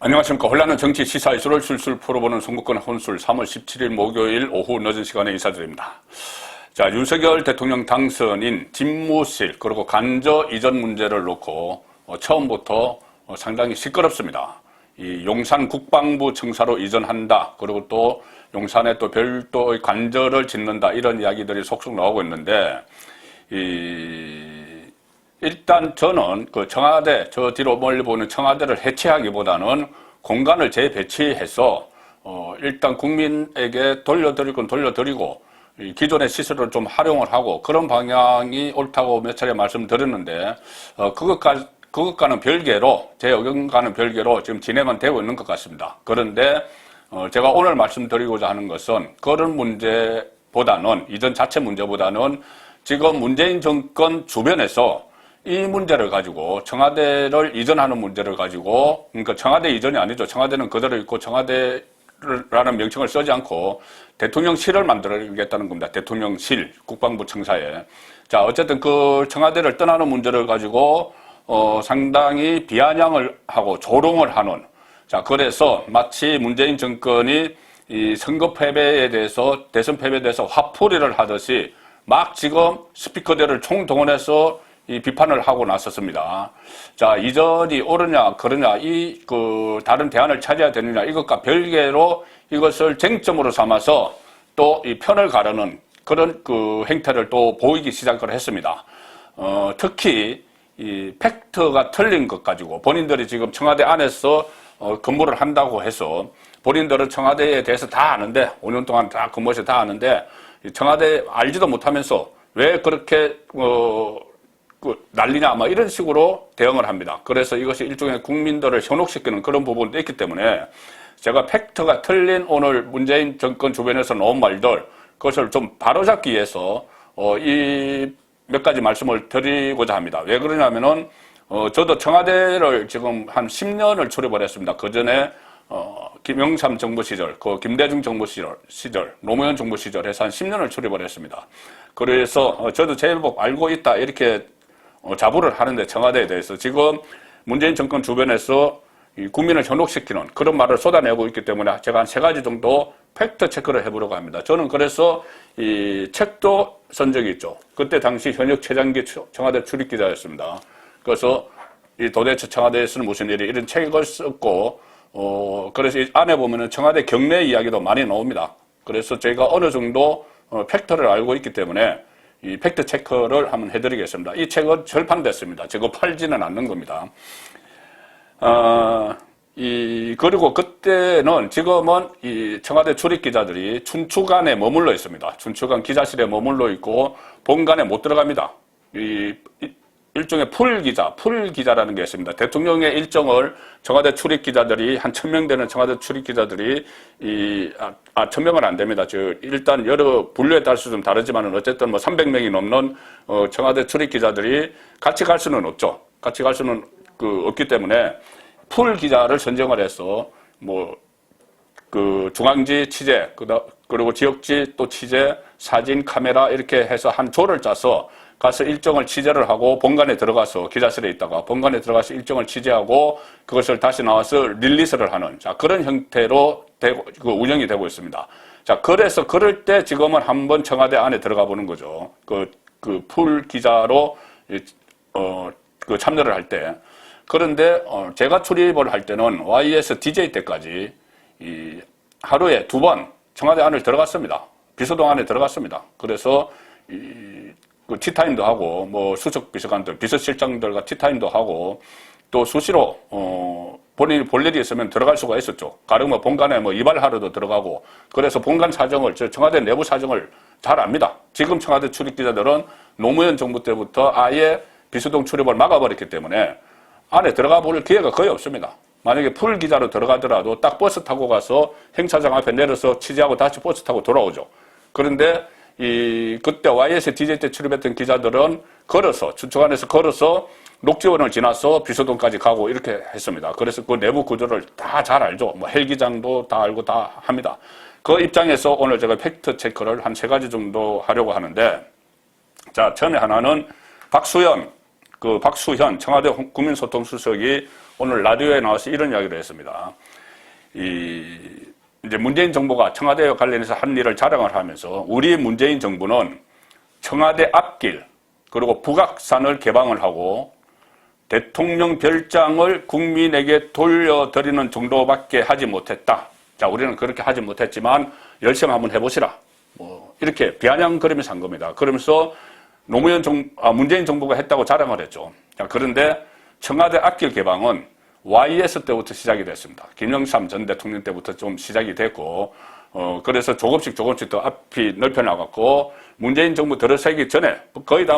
안녕하십니까. 혼란한 정치 시사 이슈를 술술 풀어보는 송국권 혼술 3월 17일 목요일 오후 늦은 시간에 인사드립니다. 자, 윤석열 대통령 당선인 집무실 그리고 간저 이전 문제를 놓고 처음부터 상당히 시끄럽습니다. 이 용산 국방부 청사로 이전한다. 그리고 또 용산에 또 별도의 관저를 짓는다. 이런 이야기들이 속속 나오고 있는데 일단 저는 그 청와대, 저 뒤로 멀리 보는 청와대를 해체하기보다는 공간을 재배치해서 일단 국민에게 돌려드릴 건 돌려드리고 기존의 시설을 좀 활용을 하고 그런 방향이 옳다고 몇 차례 말씀드렸는데 그것과는 별개로, 제 의견과는 별개로 지금 진행은 되고 있는 것 같습니다. 그런데 제가 오늘 말씀드리고자 하는 것은 그런 문제보다는, 이전 자체 문제보다는 지금 문재인 정권 주변에서 이 문제를 가지고 청와대를 이전하는 문제를 가지고, 그러니까 청와대 이전이 아니죠. 청와대는 그대로 있고 청와대라는 명칭을 쓰지 않고 대통령실을 만들겠다는 겁니다. 대통령실, 국방부 청사에. 자, 어쨌든 그 청와대를 떠나는 문제를 가지고 상당히 비아냥을 하고 조롱을 하는, 자, 그래서 마치 문재인 정권이 이 선거 패배에 대해서, 대선 패배에 대해서 화풀이를 하듯이 막 지금 스피커들을 총동원해서 이 비판을 하고 나섰습니다. 자, 이전이 옳으냐, 그러냐, 다른 대안을 찾아야 되느냐, 이것과 별개로 이것을 쟁점으로 삼아서 또 이 편을 가르는 그런 그 행태를 또 보이기 시작을 했습니다. 특히 이 팩트가 틀린 것 가지고 본인들이 지금 청와대 안에서 근무를 한다고 해서 본인들은 청와대에 대해서 다 아는데, 5년 동안 다 근무해서 다 아는데, 청와대 알지도 못하면서 왜 그렇게, 난리냐, 아마 이런 식으로 대응을 합니다. 그래서 이것이 일종의 국민들을 현혹시키는 그런 부분도 있기 때문에 제가 팩트가 틀린 오늘 문재인 정권 주변에서 나온 말들, 그것을 좀 바로잡기 위해서 이 몇 가지 말씀을 드리고자 합니다. 왜 그러냐면은 저도 청와대를 지금 한 10년을 출입을 했습니다. 그 전에 김영삼 정부 시절, 그 김대중 정부 시절, 노무현 정부 시절 해서 한 10년을 출입을 했습니다. 그래서 저도 제법 알고 있다 이렇게 자부를 하는데, 청와대에 대해서 지금 문재인 정권 주변에서 국민을 현혹시키는 그런 말을 쏟아내고 있기 때문에 제가 한 3가지 정도 팩트 체크를 해보려고 합니다. 저는 그래서 이 책도 쓴 적이 있죠. 그때 당시 현역 최장기 청와대 출입기자였습니다. 그래서 이 도대체 청와대에서는 무슨 일이, 이런 책을 썼고, 그래서 이 안에 보면은 청와대 경내 이야기도 많이 나옵니다. 그래서 제가 어느 정도 팩트를 알고 있기 때문에 이 팩트 체크를 한번 해드리겠습니다. 이 책은 절판됐습니다. 저거 팔지는 않는 겁니다. 그리고 그때는, 지금은 이 청와대 출입기자들이 춘추관에 머물러 있습니다. 춘추관 기자실에 머물러 있고 본관에 못 들어갑니다. 일종의 풀기자라는 게 있습니다. 대통령의 일정을 청와대 출입기자들이 한 1000명 되는 청와대 출입기자들이 1000명은 안 됩니다. 일단 여러 분류에 따라서 좀 다르지만은 어쨌든 뭐 300명이 넘는 청와대 출입기자들이 같이 갈 수는 없죠. 같이 갈 수는 없기 때문에 풀기자를 선정을 해서 중앙지 취재, 그리고 지역지 또 취재, 사진, 카메라 이렇게 해서 한 조를 짜서 가서 일정을 취재를 하고 본관에 들어가서, 기자실에 있다가 본관에 들어가서 일정을 취재하고 그것을 다시 나와서 릴리스를 하는, 자, 그런 형태로 운영이 되고 있습니다. 자, 그래서 그럴 때 지금은 한번 청와대 안에 들어가 보는 거죠. 풀 기자로 참여를 할 때. 그런데 제가 출입을 할 때는 YS DJ 때까지 하루에 2번 청와대 안을 들어갔습니다. 비서동 안에 들어갔습니다. 그래서 티타임도 하고, 수석 비서관들, 비서실장들과 티타임도 하고, 또 수시로, 본인이 볼 일이 있으면 들어갈 수가 있었죠. 가령 본관에 이발하러도 들어가고, 그래서 본관 사정을, 청와대 내부 사정을 잘 압니다. 지금 청와대 출입기자들은 노무현 정부 때부터 아예 비서동 출입을 막아버렸기 때문에 안에 들어가 볼 기회가 거의 없습니다. 만약에 풀 기자로 들어가더라도 딱 버스 타고 가서 행사장 앞에 내려서 취재하고 다시 버스 타고 돌아오죠. 그런데 그때 YS DJ 때 출입했던 기자들은 춘추관에서 걸어서 녹지원을 지나서 비서동까지 가고 이렇게 했습니다. 그래서 그 내부 구조를 다 잘 알죠. 헬기장도 다 알고 다 합니다. 그 입장에서 오늘 제가 팩트 체크를 한 3가지 정도 하려고 하는데, 자, 처음에 하나는 박수현 청와대 국민소통수석이 오늘 라디오에 나와서 이런 이야기를 했습니다. 이제 문재인 정부가 청와대와 관련해서 한 일을 자랑을 하면서 우리 문재인 정부는 청와대 앞길 그리고 북악산을 개방을 하고 대통령 별장을 국민에게 돌려드리는 정도밖에 하지 못했다. 자, 우리는 그렇게 하지 못했지만 열심히 한번 해보시라. 뭐 이렇게 비아냥거리면서 한 겁니다. 그러면서 문재인 정부가 했다고 자랑을 했죠. 자, 그런데 청와대 앞길 개방은 YS 때부터 시작이 됐습니다. 김영삼 전 대통령 때부터 좀 시작이 됐고, 그래서 조금씩 더 앞이 넓혀 나갔고, 문재인 정부 들어서기 전에 거의 다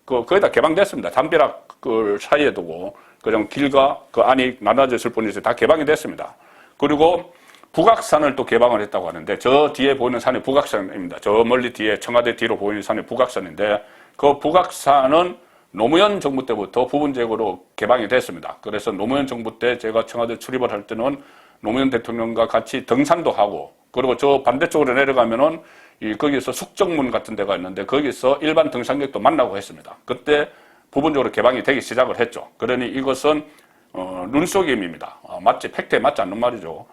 거의 다 개방됐습니다. 담벼락 그 사이에 두고, 그냥 길과 그 안이 나눠졌을 뿐이지 다 개방이 됐습니다. 그리고 북악산을 또 개방을 했다고 하는데, 저 뒤에 보이는 산이 북악산입니다. 저 멀리 뒤에 청와대 뒤로 보이는 산이 북악산인데, 그 북악산은 노무현 정부 때부터 부분적으로 개방이 됐습니다. 그래서 노무현 정부 때 제가 청와대 출입을 할 때는 노무현 대통령과 같이 등산도 하고, 그리고 저 반대쪽으로 내려가면은 거기서 숙정문 같은 데가 있는데 거기서 일반 등산객도 만나고 했습니다. 그때 부분적으로 개방이 되기 시작을 했죠. 그러니 이것은 눈속임입니다. 마치 팩트에 맞지 않는 말이죠.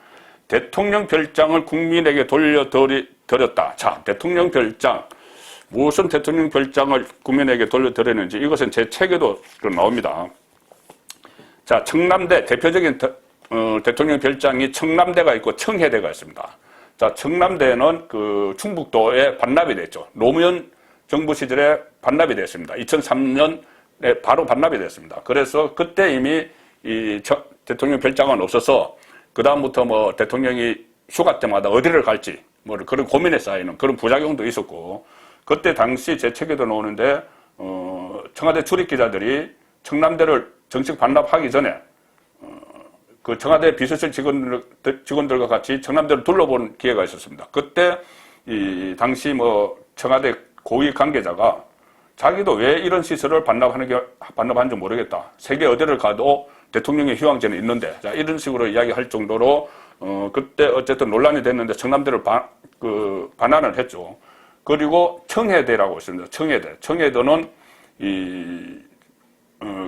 대통령 별장을 국민에게 돌려드렸다. 자, 대통령 별장. 무슨 대통령 별장을 국민에게 돌려드렸는지 이것은 제 책에도 나옵니다. 자, 청남대 대표적인 대통령 별장이 청남대가 있고 청해대가 있습니다. 자, 청남대는 그 충북도에 반납이 됐죠. 노무현 정부 시절에 반납이 됐습니다. 2003년에 바로 반납이 됐습니다. 그래서 그때 이미 이 대통령 별장은 없어서 그 다음부터 뭐 대통령이 휴가 때마다 어디를 갈지 뭐 그런 고민에 쌓이는 그런 부작용도 있었고. 그때 당시 제 책에도 나오는데 청와대 출입 기자들이 청남대를 정식 반납하기 전에 그 청와대 비서실 직원들과 같이 청남대를 둘러본 기회가 있었습니다. 그때 이 당시 뭐 청와대 고위 관계자가 자기도 왜 이런 시설을 반납하는지 모르겠다. 세계 어디를 가도 대통령의 휴양지는 있는데, 자, 이런 식으로 이야기할 정도로 그때 어쨌든 논란이 됐는데 청남대를 반환을 했죠. 그리고 청해대라고 있습니다. 청해대는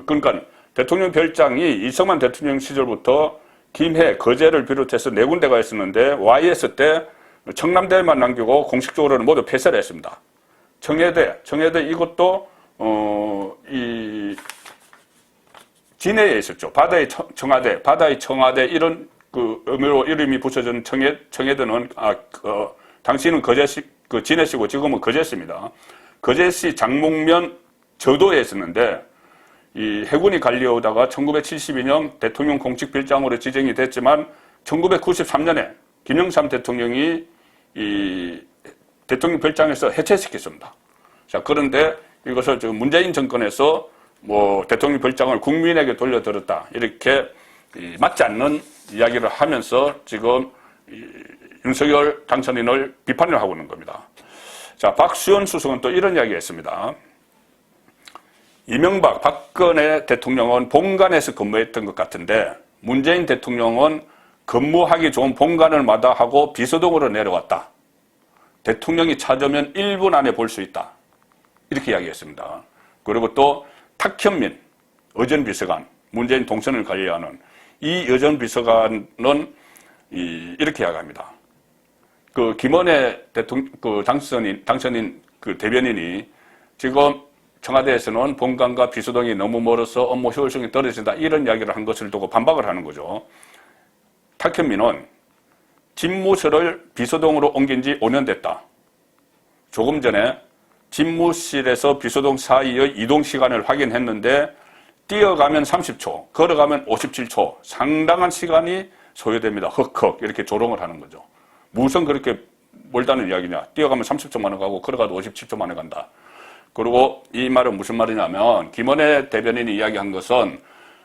그러니까 대통령 별장이 이승만 대통령 시절부터 김해, 거제를 비롯해서 4군데가 있었는데 YS 때 청남대만 남기고 공식적으로는 모두 폐쇄를 했습니다. 청해대 이것도 진해에 있었죠. 바다의 청와대 이런 그 의미로 이름이 붙여진 청해대는 당시는 진해시고 지금은 거제시입니다. 거제시 장목면 저도에 있었는데 이 해군이 관리하다가 1972년 대통령 공식 별장으로 지정이 됐지만 1993년에 김영삼 대통령이 이 대통령 별장에서 해체시켰습니다. 자, 그런데 이것을 지금 문재인 정권에서 뭐 대통령 별장을 국민에게 돌려드렸다 이렇게 맞지 않는 이야기를 하면서 지금 윤석열 당선인을 비판을 하고 있는 겁니다. 자, 박수현 수석은 또 이런 이야기가 있습니다. 이명박, 박근혜 대통령은 본관에서 근무했던 것 같은데 문재인 대통령은 근무하기 좋은 본관을 마다하고 비서동으로 내려왔다. 대통령이 찾으면 1분 안에 볼 수 있다. 이렇게 이야기했습니다. 그리고 또 탁현민 의전비서관, 문재인 동선을 관리하는 이 의전비서관은 이렇게 이야기합니다. 그 김원혜 대통령 당선인 그 대변인이 지금 청와대에서는 본관과 비서동이 너무 멀어서 업무 효율성이 떨어진다 이런 이야기를 한 것을 두고 반박을 하는 거죠. 탁현민은 집무실을 비서동으로 옮긴 지 5년 됐다. 조금 전에 집무실에서 비서동 사이의 이동 시간을 확인했는데 뛰어가면 30초, 걸어가면 57초, 상당한 시간이 소요됩니다. 헉헉 이렇게 조롱을 하는 거죠. 무슨 그렇게 멀다는 이야기냐. 뛰어가면 30초 만에 가고 걸어가도 57초 만에 간다. 그리고 이 말은 무슨 말이냐면 김원혜 대변인이 이야기한 것은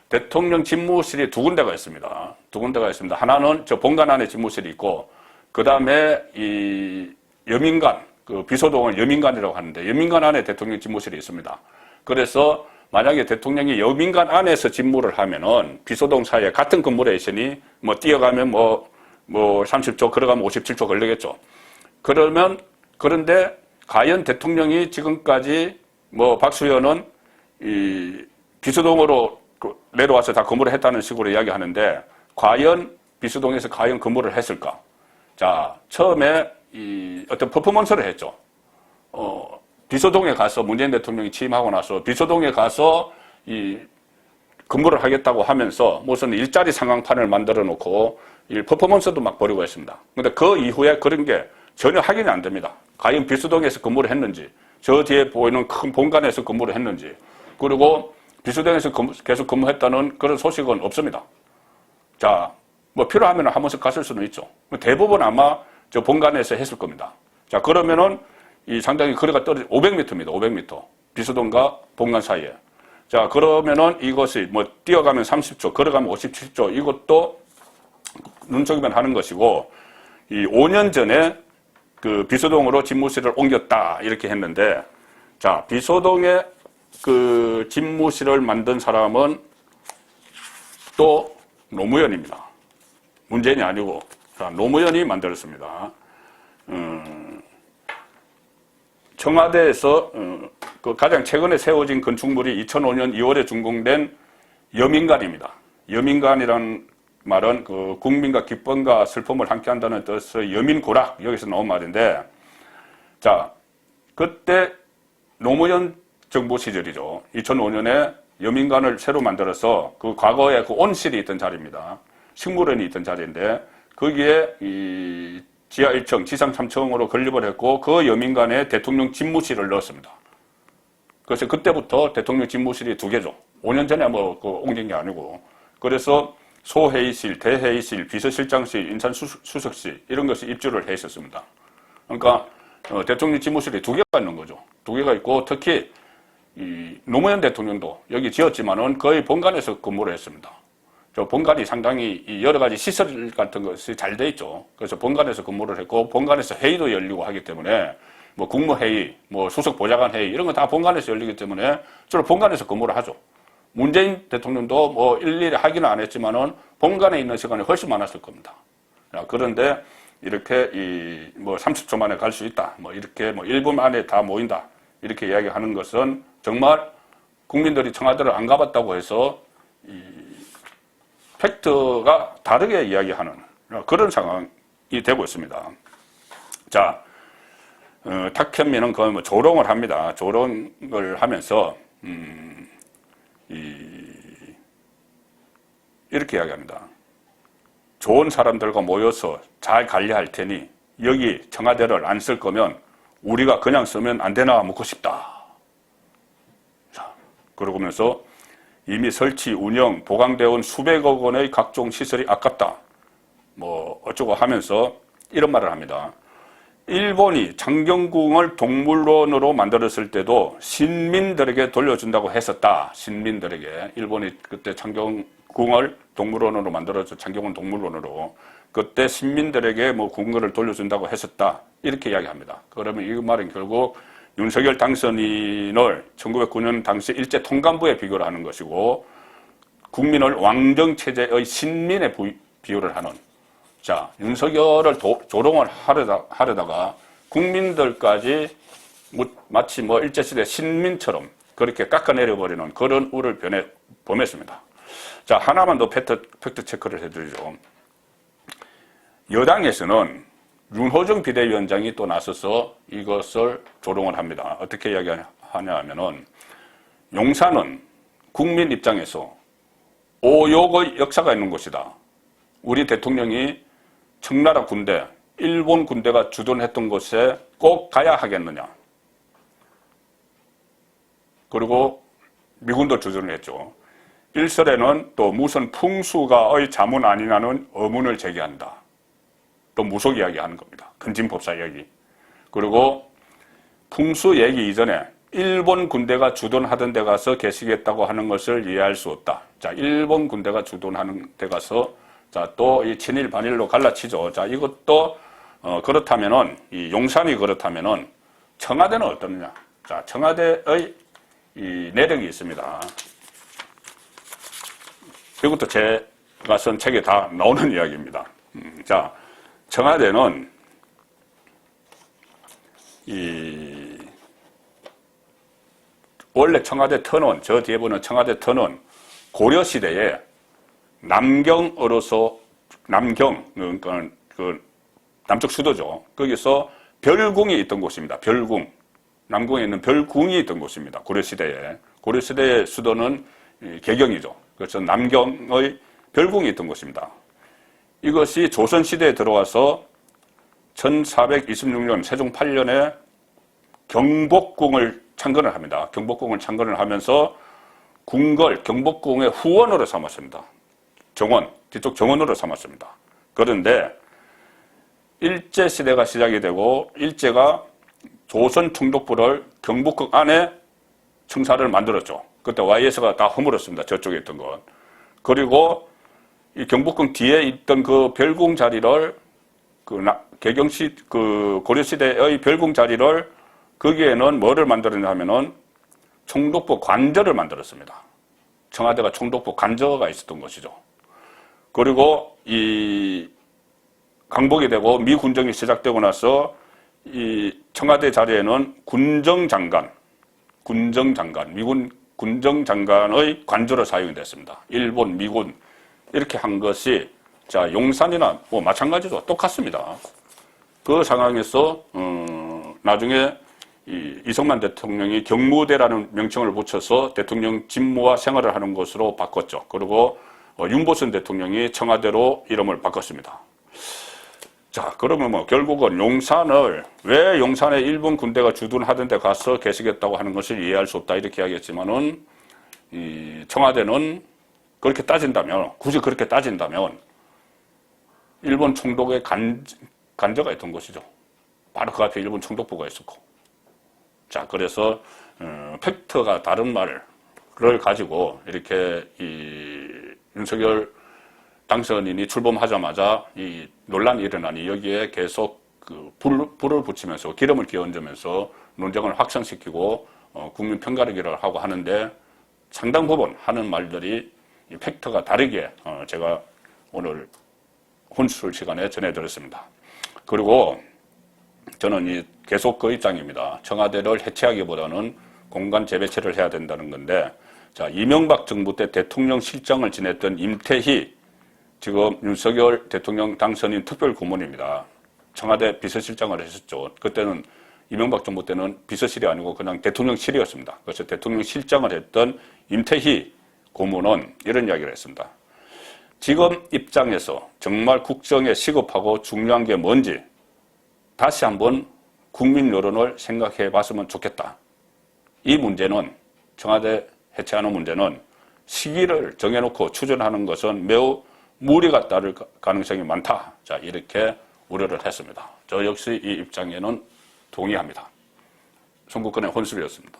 대통령 집무실이 2군데가 있습니다. 2군데가 있습니다. 하나는 저 본관 안에 집무실이 있고 그 다음에 이 여민관, 그 비서동을 여민관이라고 하는데 여민관 안에 대통령 집무실이 있습니다. 그래서 만약에 대통령이 여민관 안에서 집무를 하면은 비서동 사이에 같은 건물에 있으니 뭐 뛰어가면 뭐 30초, 걸어가면 57초 걸리겠죠. 그런데 과연 대통령이 지금까지 뭐 박수현은 이 비서동으로 내려와서 다 근무를 했다는 식으로 이야기하는데, 과연 비수동에서 과연 근무를 했을까? 자, 처음에 어떤 퍼포먼스를 했죠. 비서동에 가서 문재인 대통령이 취임하고 나서 비서동에 가서 근무를 하겠다고 하면서 무슨 일자리 상황판을 만들어 놓고 퍼포먼스도 막 벌이고 했습니다. 근데 그 이후에 그런 게 전혀 확인이 안 됩니다. 과연 비서동에서 근무를 했는지, 저 뒤에 보이는 큰 본관에서 근무를 했는지, 그리고 비서동에서 계속 근무했다는 그런 소식은 없습니다. 자, 뭐 필요하면 한 번씩 갔을 수는 있죠. 대부분 아마 저 본관에서 했을 겁니다. 자, 그러면은 상당히 거리가 떨어져 500m입니다. 500m. 비서동과 본관 사이에. 자, 그러면은 이것이 뭐 뛰어가면 30초, 걸어가면 57초, 이것도 눈속이면 하는 것이고, 5년 전에 그 비서동으로 집무실을 옮겼다 이렇게 했는데, 자, 비서동에 그 집무실을 만든 사람은 또 노무현입니다. 문재인이 아니고, 자, 노무현이 만들었습니다. 청와대에서 그 가장 최근에 세워진 건축물이 2005년 2월에 준공된 여민관입니다. 여민관이란 말은 그 국민과 기쁨과 슬픔을 함께한다는 뜻의 여민고락, 여기서 나온 말인데, 자, 그때 노무현 정부 시절이죠. 2005년에 여민관을 새로 만들어서 그 과거에 그 온실이 있던 자리입니다. 식물원이 있던 자리인데, 거기에 지하 1층, 지상 3층으로 건립을 했고, 그 여민관에 대통령 집무실을 넣었습니다. 그래서 그때부터 대통령 집무실이 2개죠. 5년 전에 뭐 옮긴 게 아니고. 그래서 소회의실, 대회의실, 비서실장실, 인사수석실 이런 것이 입주를 해 있었습니다. 그러니까 대통령 집무실이 2개가 있는 거죠. 2개가 있고, 특히 노무현 대통령도 여기 지었지만은 거의 본관에서 근무를 했습니다. 저 본관이 상당히 여러 가지 시설 같은 것이 잘 돼 있죠. 그래서 본관에서 근무를 했고, 본관에서 회의도 열리고 하기 때문에, 뭐 국무회의, 뭐 수석보좌관 회의 이런 거 다 본관에서 열리기 때문에 주로 본관에서 근무를 하죠. 문재인 대통령도 뭐 일일이 하기는 안 했지만은 본관에 있는 시간이 훨씬 많았을 겁니다. 그런데 이렇게 뭐 30초 만에 갈 수 있다, 뭐 이렇게 뭐 1분 안에 다 모인다 이렇게 이야기하는 것은 정말 국민들이 청와대를 안 가봤다고 해서 팩트가 다르게 이야기하는 그런 상황이 되고 있습니다. 자, 탁현민은 거의 뭐 조롱을 합니다. 조롱을 하면서 이렇게 이야기합니다. 좋은 사람들과 모여서 잘 관리할 테니 여기 청와대를 안 쓸 거면 우리가 그냥 쓰면 안 되나 묻고 싶다. 자, 그러면서 이미 설치, 운영, 보강되어 온 수백억 원의 각종 시설이 아깝다. 뭐 어쩌고 하면서 이런 말을 합니다. 일본이 창경궁을 동물원으로 만들었을 때도 신민들에게 돌려준다고 했었다. 신민들에게. 일본이 그때 창경궁을 동물원으로 만들어서 창경궁 동물원으로 그때 신민들에게 뭐 궁궐을 돌려준다고 했었다. 이렇게 이야기합니다. 그러면 이 말은 결국 윤석열 당선인을 1909년 당시 일제 통감부에 비교를 하는 것이고, 국민을 왕정체제의 신민에 비유를 하는, 자, 윤석열을 조롱을 하려다가 국민들까지 마치 뭐 일제시대 신민처럼 그렇게 깎아내려버리는 그런 우를 범했습니다. 자, 하나만 더 팩트 체크를 해드리죠. 여당에서는 윤호중 비대위원장이 또 나서서 이것을 조롱을 합니다. 어떻게 이야기하냐 하면은, 용산은 국민 입장에서 오욕의 역사가 있는 곳이다. 우리 대통령이 청나라 군대, 일본 군대가 주둔했던 곳에 꼭 가야 하겠느냐. 그리고 미군도 주둔을 했죠. 일설에는 또 무슨 풍수가의 자문 아니냐는 의문을 제기한다. 또 무속 이야기 하는 겁니다. 근진법사 이야기. 그리고 풍수 얘기 이전에 일본 군대가 주둔하던 데 가서 계시겠다고 하는 것을 이해할 수 없다. 자, 일본 군대가 주둔하는 데 가서, 자, 또 이 친일 반일로 갈라치죠. 자, 이것도 그렇다면은, 이 용산이 그렇다면은 청와대는 어떻느냐. 자, 청와대의 이 내력이 있습니다. 이것도 제가 쓴 책에 다 나오는 이야기입니다. 자, 청와대는 원래 청와대 터는, 저 뒤에 보는 청와대 터는 고려시대에 남경으로서, 남경, 그러니까 그 남쪽 수도죠. 거기서 별궁이 있던 곳입니다. 별궁. 남궁에 있는 별궁이 있던 곳입니다. 고려시대에. 고려시대의 수도는 개경이죠. 그래서 남경의 별궁이 있던 곳입니다. 이것이 조선시대에 들어와서 1426년 세종 8년에 경복궁을 창건을 합니다. 경복궁을 창건을 하면서 궁궐 경복궁의 후원으로 삼았습니다. 정원, 뒤쪽 정원으로 삼았습니다. 그런데 일제시대가 시작이 되고 일제가 조선 총독부를 경복궁 안에 청사를 만들었죠. 그때 YS가 다 허물었습니다. 저쪽에 있던 건. 그리고 이 경복궁 뒤에 있던 그 별궁 자리를 고려시대의 별궁 자리를 거기에는 뭐를 만들었냐면은 총독부 관저를 만들었습니다. 청와대가 총독부 관저가 있었던 것이죠. 그리고 이 강복이 되고 미군정이 시작되고 나서 이 청와대 자리에는 군정장관, 미군 군정장관의 관저로 사용이 됐습니다. 일본, 미군 이렇게 한 것이 자 용산이나 뭐 마찬가지죠. 똑같습니다. 그 상황에서 나중에 이승만 대통령이 경무대라는 명칭을 붙여서 대통령 직무와 생활을 하는 것으로 바꿨죠. 그리고 윤보선 대통령이 청와대로 이름을 바꿨습니다. 자, 그러면 뭐 결국은 용산을 왜 용산에 일본 군대가 주둔하던 데 가서 계시겠다고 하는 것을 이해할 수 없다 이렇게 이야기했지만은 이 청와대는 그렇게 따진다면, 굳이 그렇게 따진다면 일본 총독의 관저가 있던 것이죠. 바로 그 앞에 일본 총독부가 있었고. 자, 그래서 팩트가 다른 말을 가지고 이렇게 이 윤석열 당선인이 출범하자마자 이 논란이 일어나니 여기에 계속 그 불을 붙이면서 기름을 끼얹으면서 논쟁을 확산시키고 국민 편가르기를 하고 하는데 상당 부분 하는 말들이 이 팩트가 다르게 제가 오늘 혼술 시간에 전해드렸습니다. 그리고 저는 계속 그 입장입니다. 청와대를 해체하기보다는 공간 재배치를 해야 된다는 건데, 자, 이명박 정부 때 대통령 실장을 지냈던 임태희, 지금 윤석열 대통령 당선인 특별고문입니다. 청와대 비서실장을 했었죠. 그때는 이명박 정부 때는 비서실이 아니고 그냥 대통령실이었습니다. 그래서 대통령실장을 했던 임태희 고문은 이런 이야기를 했습니다. 지금 입장에서 정말 국정에 시급하고 중요한 게 뭔지 다시 한번 국민 여론을 생각해 봤으면 좋겠다. 이 문제는, 청와대 해체하는 문제는 시기를 정해놓고 추진하는 것은 매우 무리가 따를 가능성이 많다. 자, 이렇게 우려를 했습니다. 저 역시 이 입장에는 동의합니다. 송국근의 혼술이었습니다.